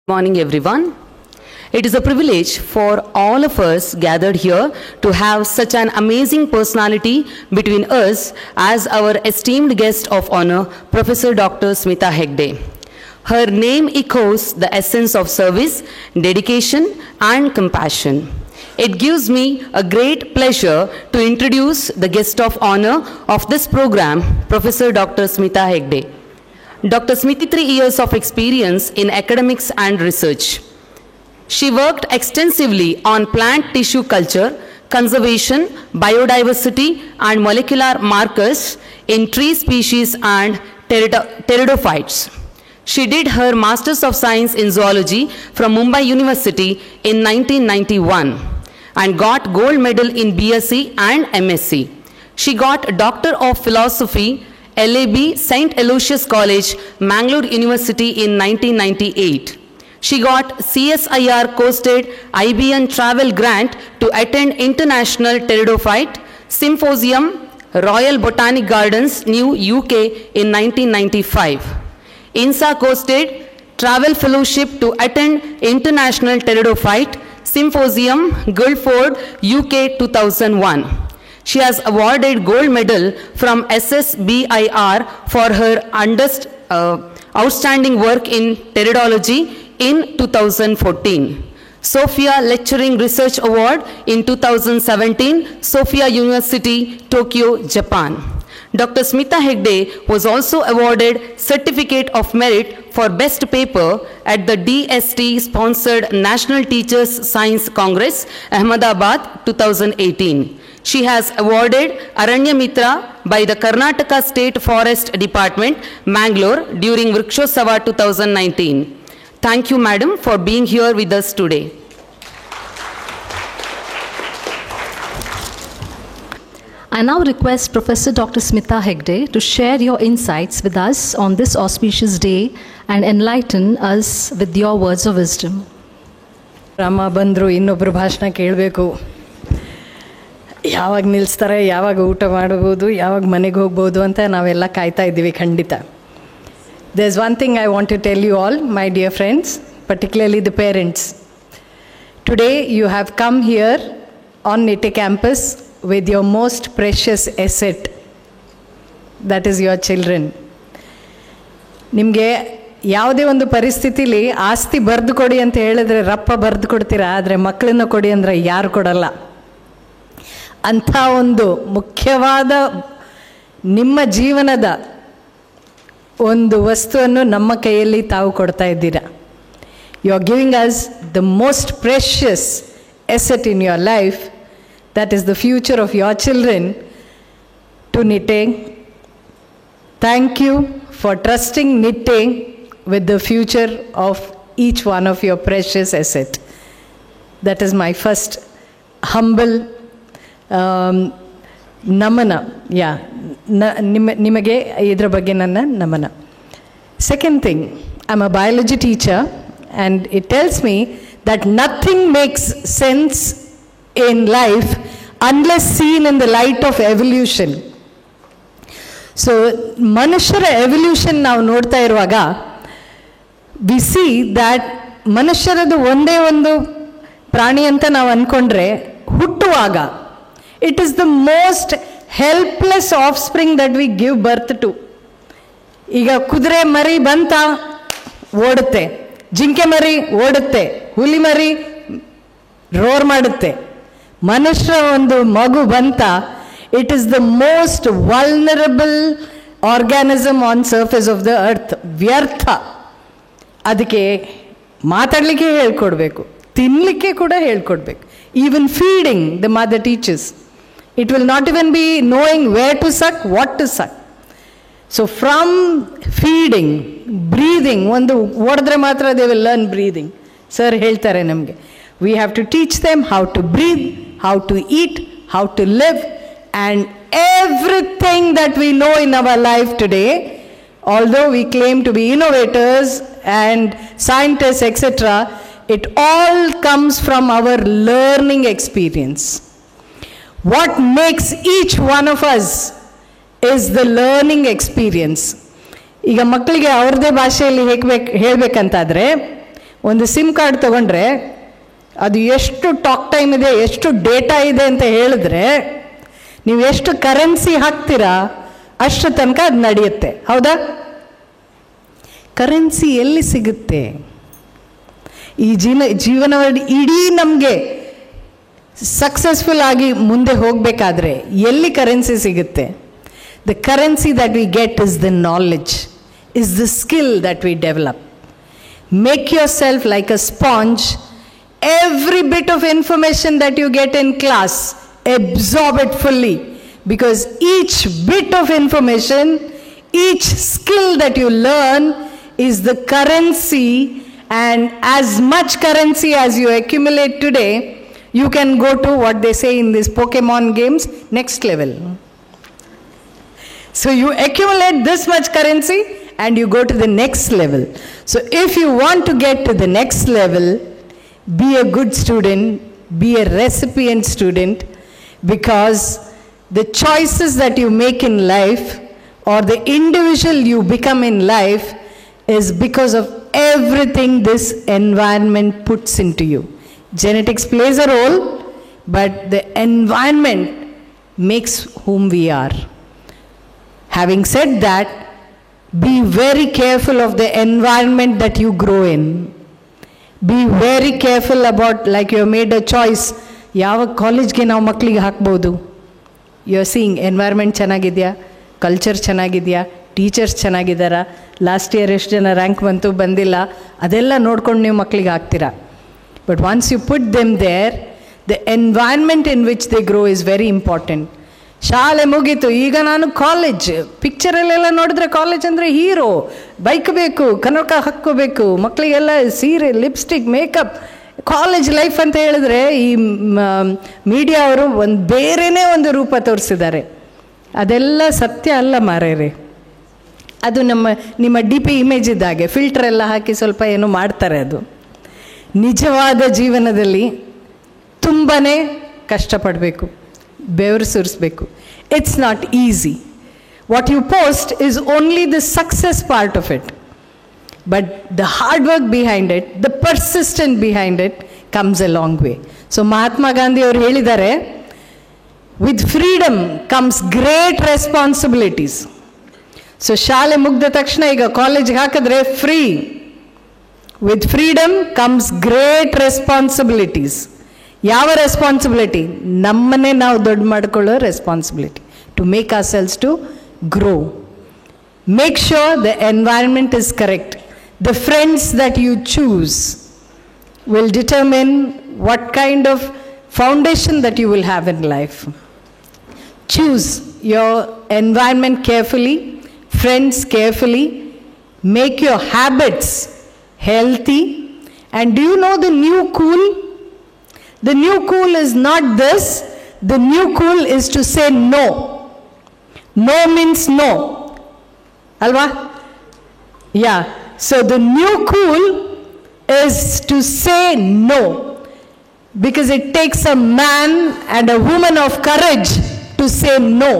Morning, everyone. It is a privilege for all of us gathered here to have such an amazing personality between us as our esteemed guest of honor, Professor Dr. Smita Hegde. Her name echoes the essence of service, dedication, and compassion. It gives me a great pleasure to introduce the guest of honor of this program, Professor Dr. Smita Hegde. Dr. Smita, 3 years of experience in academics and research. She worked extensively on plant tissue culture, conservation, biodiversity, and molecular markers in tree species and pteridophytes. She did her Masters of Science in Zoology from Mumbai University in 1991 and got gold medal in BSc and MSc. She got Doctor of Philosophy LAB St. Aloysius College, Mangalore University in 1998. She got CSIR Coasted IBN Travel Grant to attend International Pteridophyte Symposium, Royal Botanic Gardens, New UK in 1995. INSA Coasted Travel Fellowship to attend International Pteridophyte Symposium, Guildford, UK 2001. She has awarded gold medal from SSBIR for her outstanding work in pteridology in 2014. Sophia Lecturing Research Award in 2017, Sophia University, Tokyo, Japan. Dr. Smita Hegde was also awarded Certificate of Merit for Best Paper at the DST-sponsored National Teachers Science Congress, Ahmedabad, 2018. She has awarded Aranya Mitra by the Karnataka State Forest Department, Mangalore, during Vrikshotsav 2019. Thank you, Madam, for being here with us today. I now request Professor Dr. Smita Hegde to share your insights with us on this auspicious day and enlighten us with your words of wisdom. Rama ಬಂದರು ಇನ್ನೊಬ್ಬರು ಭಾಷಣ ಕೇಳಬೇಕು, ಯಾವಾಗ ನಿಲ್ಲಿಸ್ತಾರೆ, ಯಾವಾಗ ಊಟ ಮಾಡ್ಬೋದು, ಯಾವಾಗ ಮನೆಗೆ ಹೋಗ್ಬೋದು ಅಂತ ನಾವೆಲ್ಲ ಕಾಯ್ತಾ ಇದ್ದೀವಿ. ಖಂಡಿತ. There's one thing I want to tell you all, my dear friends, particularly the parents. Today you have come here on NITE campus with your most precious asset, that is your children. ನಿಮಗೆ ಯಾವುದೇ ಒಂದು ಪರಿಸ್ಥಿತಿಲಿ ಆಸ್ತಿ ಬರೆದು ಕೊಡಿ ಅಂತ ಹೇಳಿದ್ರೆ ರಪ್ಪ ಬರೆದು ಕೊಡ್ತೀರಾ, ಆದರೆ ಮಕ್ಕಳನ್ನ ಕೊಡಿ ಅಂದರೆ ಯಾರು ಕೊಡಲ್ಲ. ಅಂಥ ಒಂದು ಮುಖ್ಯವಾದ ನಿಮ್ಮ ಜೀವನದ ಒಂದು ವಸ್ತುವನ್ನು ನಮ್ಮ ಕೈಯಲ್ಲಿ ತಾವು ಕೊಡ್ತಾ ಇದ್ದೀರಾ. You are giving us the most precious asset in your life, that is the future of your children, to NITE. Thank you for trusting NITE with the future of each one of your precious asset. That is my first humble ನಮನ. ನಿಮಗೆ ಇದರ ಬಗ್ಗೆ ನನ್ನ ನಮನ. Second thing, I'm a biology teacher and it tells me that nothing makes sense in life unless seen in the light of evolution. So ಮನುಷ್ಯರ evolution ನಾವು ನೋಡ್ತಾ ಇರುವಾಗ we see that ಮನುಷ್ಯರದು ಒಂದೇ ಒಂದು ಪ್ರಾಣಿ ಅಂತ ನಾವು ಅಂದ್ಕೊಂಡ್ರೆ ಹುಟ್ಟುವಾಗ it is the most helpless offspring that we give birth to. ಈಗ ಕುದುರೆ ಮರಿ ಬಂತ ಓಡುತ್ತೆ, ಜಿಂಕೆ ಮರಿ ಓಡುತ್ತೆ, ಹುಲಿ ಮರಿ ರೋರ್ ಮಾಡುತ್ತೆ. ಮನುಷ್ಯರ ಒಂದು ಮಗು ಬಂತ, it is the most vulnerable organism on surface of the earth. ವ್ಯರ್ಥ. ಅದಕ್ಕೆ ಮಾತಾಡಲಿಕ್ಕೆ ಹೇಳ್ಕೊಡ್ಬೇಕು, ತಿನ್ನಲಿಕ್ಕೆ ಕೂಡ ಹೇಳ್ಕೊಡ್ಬೇಕು. Even feeding the mother teachers. It will not even be knowing where to suck, what to suck. So from feeding, breathing, ಒಂದು ಓಡಿದ್ರೆ ಮಾತ್ರ they will learn breathing. Sir ಹೇಳ್ತಾರೆ ನಮಗೆ, we have to teach them how to breathe, how to eat, how to live, and everything that we know in our life today, although we claim to be innovators and scientists, etc., it all comes from our learning experience. What makes each one of us is the learning experience. ಈಗ ಮಕ್ಕಳಿಗೆ ಅವ್ರದ್ದೇ ಭಾಷೆಯಲ್ಲಿ ಹೇಳಬೇಕಂತಾದರೆ ಒಂದು sim card ತೊಗೊಂಡ್ರೆ ಅದು ಎಷ್ಟು talk time ಇದೆ, ಎಷ್ಟು ಡೇಟಾ ಇದೆ ಅಂತ ಹೇಳಿದ್ರೆ ನೀವು ಎಷ್ಟು ಕರೆನ್ಸಿ ಹಾಕ್ತೀರಾ ಅಷ್ಟು ತನಕ ಅದು ನಡೆಯುತ್ತೆ. ಹೌದಾ? ಕರೆನ್ಸಿ ಎಲ್ಲಿ ಸಿಗುತ್ತೆ? ಈ ಜೀವನದಲ್ಲಿ ಇಡೀ ನಮಗೆ ಸಕ್ಸಸ್ಫುಲ್ ಆಗಿ ಮುಂದೆ ಹೋಗಬೇಕಾದ್ರೆ ಎಲ್ಲಿ ಕರೆನ್ಸಿ ಸಿಗುತ್ತೆ? The currency that we get is the knowledge, is the skill that we develop. Make your self like a sponge. Every bit of information that you get in class, absorb it fully, because each bit of information, each skill that you learn is the currency, and as much currency as you accumulate today, you can go to what they say in these Pokemon games, next level. So you accumulate this much currency and you go to the next level. So if you want to get to the next level, be a good student, be a recipient student, because the choices that you make in life or the individual you become in life is because of everything this environment puts into you. Genetics plays a role, but the environment makes whom we are. Having said that, be very careful of the environment that you grow in. Be very careful about, like you have made a choice, ಯಾವ ಕಾಲೇಜ್ಗೆ ನಾವು ಮಕ್ಕಳಿಗೆ ಹಾಕ್ಬೋದು. You are seeing environment ಚೆನ್ನಾಗಿದೆಯಾ, culture ಚೆನ್ನಾಗಿದೆಯಾ, teachers ಚೆನ್ನಾಗಿದ್ದಾರಾ, last year ಎಷ್ಟು ಜನ ರ್ಯಾಂಕ್ ಬಂತು ಬಂದಿಲ್ಲ, ಅದೆಲ್ಲ ನೋಡ್ಕೊಂಡು ನೀವು ಮಕ್ಕಳಿಗೆ ಹಾಕ್ತೀರಾ. But once you put them there, the environment in which they grow is very important. ಶಾಲೆ ಮುಗೀತು, ಈಗ ನಾನು ಕಾಲೇಜ್. ಪಿಕ್ಚರಲ್ಲೆಲ್ಲ ನೋಡಿದ್ರೆ ಕಾಲೇಜ್ ಅಂದರೆ ಹೀರೋ, ಬೈಕ್ ಬೇಕು, ಕನಕ ಹಾಕ್ಕೋಬೇಕು, ಮಕ್ಕಳಿಗೆಲ್ಲ ಸೀರೆ, ಲಿಪ್ಸ್ಟಿಕ್, ಮೇಕಪ್. ಕಾಲೇಜ್ ಲೈಫ್ ಅಂತ ಹೇಳಿದ್ರೆ ಈ ಮೀಡಿಯಾ ಅವರು ಒಂದು ಬೇರೆಯೇ ಒಂದು ರೂಪ ತೋರಿಸಿದ್ದಾರೆ. ಅದೆಲ್ಲ ಸತ್ಯ ಅಲ್ಲ ಮಾರೇರೆ. ಅದು ನಿಮ್ಮ DP ಇಮೇಜ್ ಇದ್ದಾಗೆ ಫಿಲ್ಟರ್ ಎಲ್ಲ ಹಾಕಿ ಸ್ವಲ್ಪ ಏನೋ ಮಾಡ್ತಾರೆ. ಅದು ನಿಜವಾದ ಜೀವನದಲ್ಲಿ ತುಂಬಾ ಕಷ್ಟಪಡಬೇಕು, ಬೆವರು ಸುರಿಸ್ಬೇಕು. It's not easy. What you post is only the success part of it, but the hard work behind it, the persistent behind it comes a long way. So Mahatma Gandhi ಅವರು ಹೇಳಿದ್ದಾರೆ, with freedom comes great responsibilities. So ಶಾಲೆ ಮುಗ್ದ ತಕ್ಷಣ ಈಗ ಕಾಲೇಜ್ಗೆ ಹಾಕಿದ್ರೆ free. With freedom comes great responsibilities. ಯಾವ responsibility? ನಮ್ಮನ್ನೇ ನಾವು ದೊಡ್ಡ ಮಾಡಿಕೊಳ್ಳೋ responsibility, to make ourselves to grow. Make sure the environment is correct. The friends that you choose will determine what kind of foundation that you will have in life. Choose your environment carefully, friends carefully, make your habits healthy. And do you know the new cool? The new cool is not this. The new cool is to say no. No means no. Alva? Yeah. So the new cool is to say no, because it takes a man and a woman of courage to say no.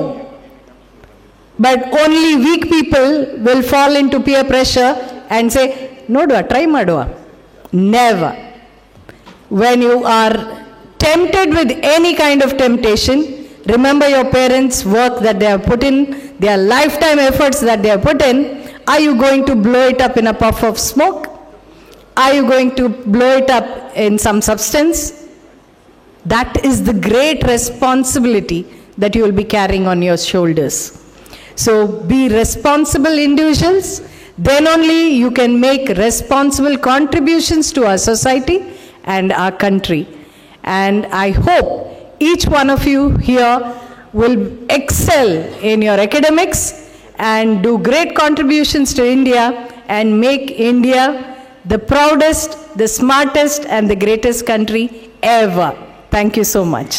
But only weak people will fall into peer pressure and say, "Nodva, try madva." Never. When you are tempted with any kind of temptation, remember your parents' work that they have put in, their lifetime efforts that they have put in. Are you going to blow it up in a puff of smoke? Are you going to blow it up in some substance? That is the great responsibility that you will be carrying on your shoulders. So be responsible individuals. Then only you can make responsible contributions to our society and our country. And I hope each one of you here will excel in your academics and do great contributions to India and make India the proudest, the smartest, and the greatest country ever. Thank you so much.